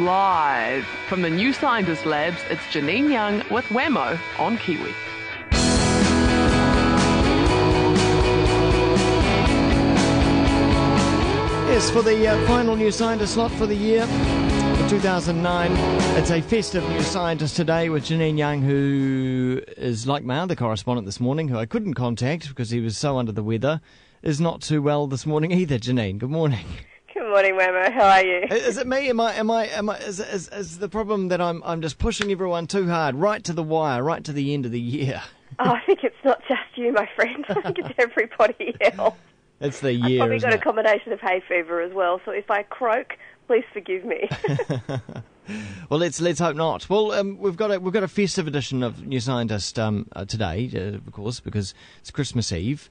Live from the New Scientist Labs, it's Janine Young with Whammo on Kiwi. Yes, for the final New Scientist slot for the year, for 2009, it's a festive New Scientist today with Janine Young, who is like my other correspondent this morning, who I couldn't contact because he was so under the weather, is not too well this morning either. Janine, good morning. Good morning, Whammo. How are you? Is it me? Is the problem that I'm just pushing everyone too hard, right to the wire, right to the end of the year? Oh, I think it's not just you, my friend. I think it's everybody else. It's the year, I've probably isn't got it? a combination of hay fever as well, so if I croak, please forgive me. Well, let's hope not. Well, we've got a festive edition of New Scientist today, of course, because it's Christmas Eve.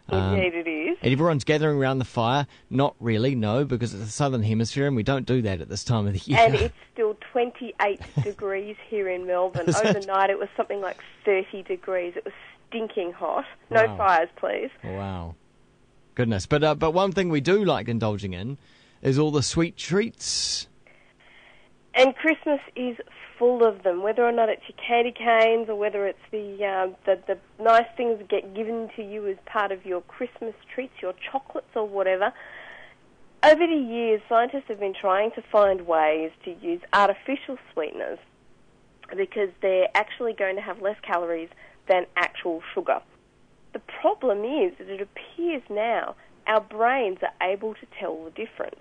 Indeed it is. And everyone's gathering around the fire. Not really, no, because it's the Southern Hemisphere and we don't do that at this time of the year. And it's still 28 degrees here in Melbourne. Overnight it was something like 30 degrees. It was stinking hot. No Wow. fires, please. Wow. Goodness. But one thing we do like indulging in is all the sweet treats. And Christmas is full of them, whether or not it's your candy canes or whether it's the nice things that get given to you as part of your Christmas treats, your chocolates or whatever. Over the years, scientists have been trying to find ways to use artificial sweeteners because they're actually going to have less calories than actual sugar. The problem is that it appears now our brains are able to tell the difference.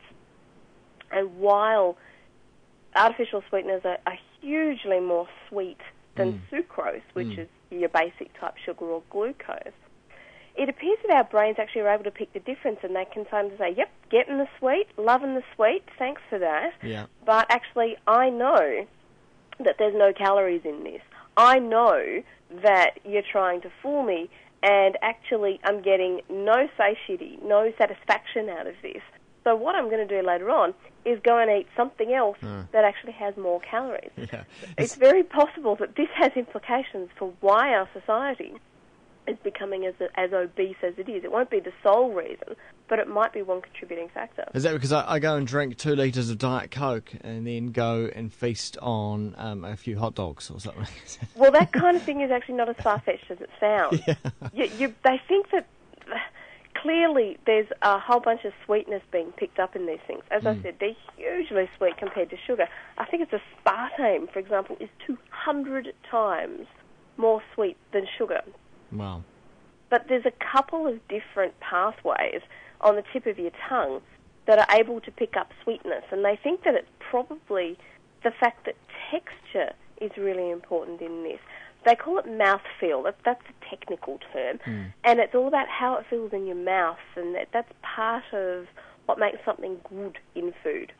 And while artificial sweeteners are hugely more sweet than sucrose, which is your basic type sugar or glucose, it appears that our brains actually are able to pick the difference, and they can sometimes say, yep, getting the sweet, loving the sweet, thanks for that. Yeah. But actually, I know that there's no calories in this. I know that you're trying to fool me, and actually I'm getting no satiety, no satisfaction out of this. So what I'm going to do later on is go and eat something else that actually has more calories. Yeah. It's very possible that this has implications for why our society is becoming as obese as it is. It won't be the sole reason, but it might be one contributing factor. Is that because I go and drink 2 litres of Diet Coke and then go and feast on a few hot dogs or something? Well, that kind of thing is actually not as far-fetched as it sounds. Yeah. They think that clearly there's a whole bunch of sweetness being picked up in these things. As I said, they're hugely sweet compared to sugar. I think it's aspartame, for example, is 200 times more sweet than sugar. Wow. But there's a couple of different pathways on the tip of your tongue that are able to pick up sweetness, and they think that it's probably the fact that texture is really important in this. They call it mouthfeel. That's a technical term, and it's all about how it feels in your mouth, and that's part of what makes something good in food.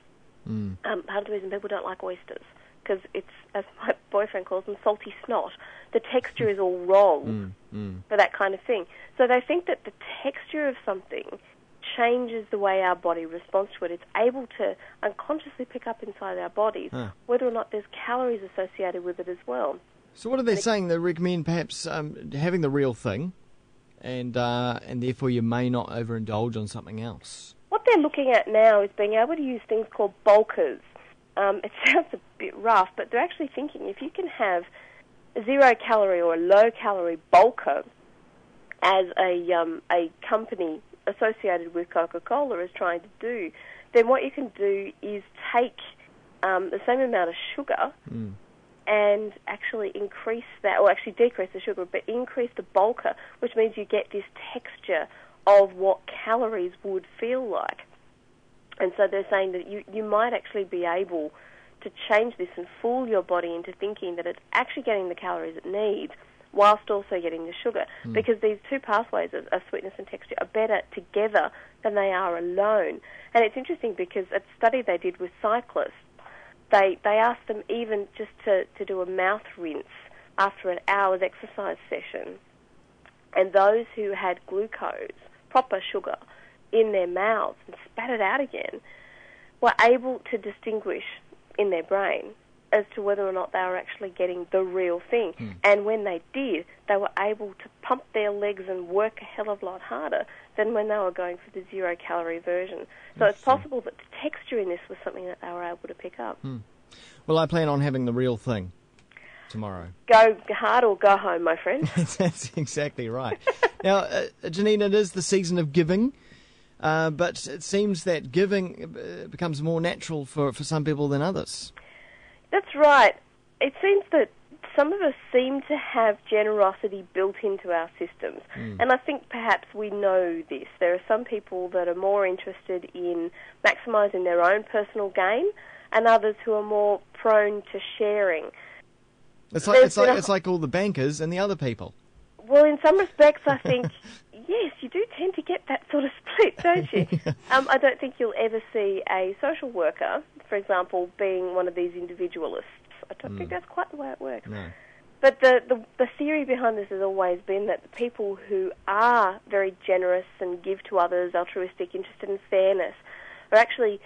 Part of the reason people don't like oysters, because it's, as my boyfriend calls them, salty snot. The texture is all wrong for that kind of thing. So they think that the texture of something changes the way our body responds to it. It's able to unconsciously pick up inside our bodies whether or not there's calories associated with it as well. So what are they saying? They recommend perhaps having the real thing, and therefore you may not overindulge on something else. What they're looking at now is being able to use things called bulkers. It sounds a bit rough, but they're actually thinking if you can have a 0-calorie or a low-calorie bulker, as a company associated with Coca-Cola is trying to do, then what you can do is take the same amount of sugar and actually increase that, or actually decrease the sugar, but increase the bulker, which means you get this texture of what calories would feel like. And so they're saying that you might actually be able to change this and fool your body into thinking that it's actually getting the calories it needs whilst also getting the sugar, because these two pathways of sweetness and texture are better together than they are alone. And it's interesting because a study they did with cyclists, they asked them even just to do a mouth rinse after an hour's exercise session, and those who had glucose, proper sugar, in their mouths and spat it out again, were able to distinguish in their brain as to whether or not they were actually getting the real thing. And when they did, they were able to pump their legs and work a hell of a lot harder than when they were going for the 0-calorie version. So it's possible that the texture in this was something that they were able to pick up. Well, I plan on having the real thing tomorrow. Go hard or go home, my friend. That's exactly right. Now, Janine, it is the season of giving, but it seems that giving becomes more natural for some people than others. That's right. It seems that some of us seem to have generosity built into our systems. And I think perhaps we know this. There are some people that are more interested in maximising their own personal gain, and others who are more prone to sharing. It's like all the bankers and the other people. Well, in some respects, I think, yes, you do tend to get that sort of split, don't you? I don't think you'll ever see a social worker, for example, being one of these individualists. I don't think that's quite the way it works. No. But the theory behind this has always been that the people who are very generous and give to others, altruistic, interested in fairness, are actually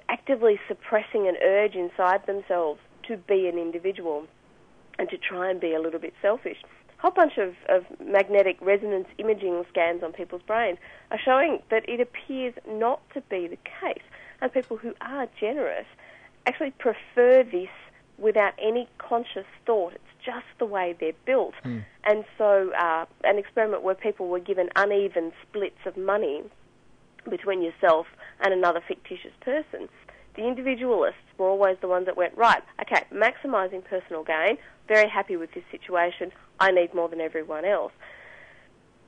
actively suppressing an urge inside themselves to be an individual and to try and be a little bit selfish. A whole bunch of magnetic resonance imaging scans on people's brains are showing that it appears not to be the case. And people who are generous actually prefer this without any conscious thought. It's just the way they're built. And so an experiment where people were given uneven splits of money between yourself and another fictitious person, the individualists were always the ones that went, right, okay, maximising personal gain, very happy with this situation, I need more than everyone else.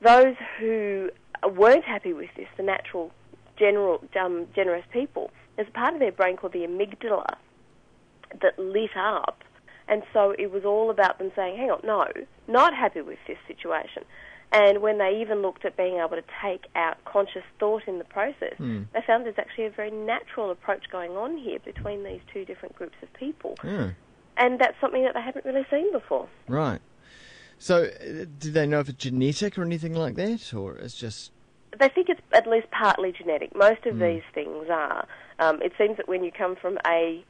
Those who weren't happy with this, the natural, generous people, there's a part of their brain called the amygdala that lit up, and so it was all about them saying, hang on, no, not happy with this situation. And when they even looked at being able to take out conscious thought in the process, they found there's actually a very natural approach going on here between these two different groups of people. And that's something that they haven't really seen before. Right. So do they know if it's genetic or anything like that, or it's just... They think it's at least partly genetic. Most of these things are. It seems that when you come from a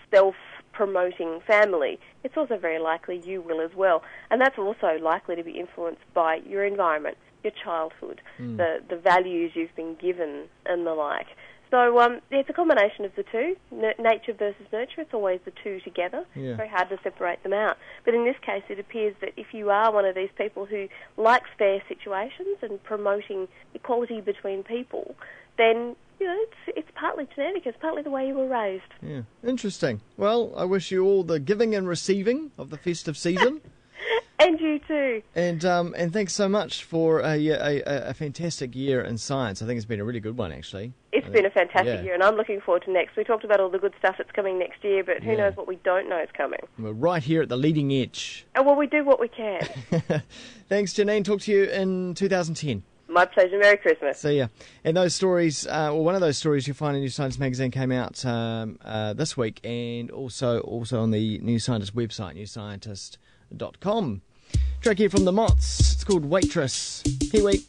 self-promoting family, it's also very likely you will as well. And that's also likely to be influenced by your environment, your childhood, the values you've been given and the like. So it's a combination of the two, nature versus nurture. It's always the two together. Yeah. It's very hard to separate them out. But in this case, it appears that if you are one of these people who likes fair situations and promoting equality between people, then it's partly genetic. It's partly the way you were raised. Yeah, interesting. Well, I wish you all the giving and receiving of the festive season. And you too. And thanks so much for a fantastic year in science. I think it's been a really good one, actually. It's been a fantastic year, and I'm looking forward to next. We talked about all the good stuff that's coming next year, but who knows what we don't know is coming. We're right here at the leading edge. And well, we do what we can. Thanks, Janine. Talk to you in 2010. My pleasure. Merry Christmas. See ya. And those stories, one of those stories you'll find in New Scientist magazine came out this week, and also on the New Scientist website, newscientist.com. Track here from the Mots. It's called Waitress. Kiwi.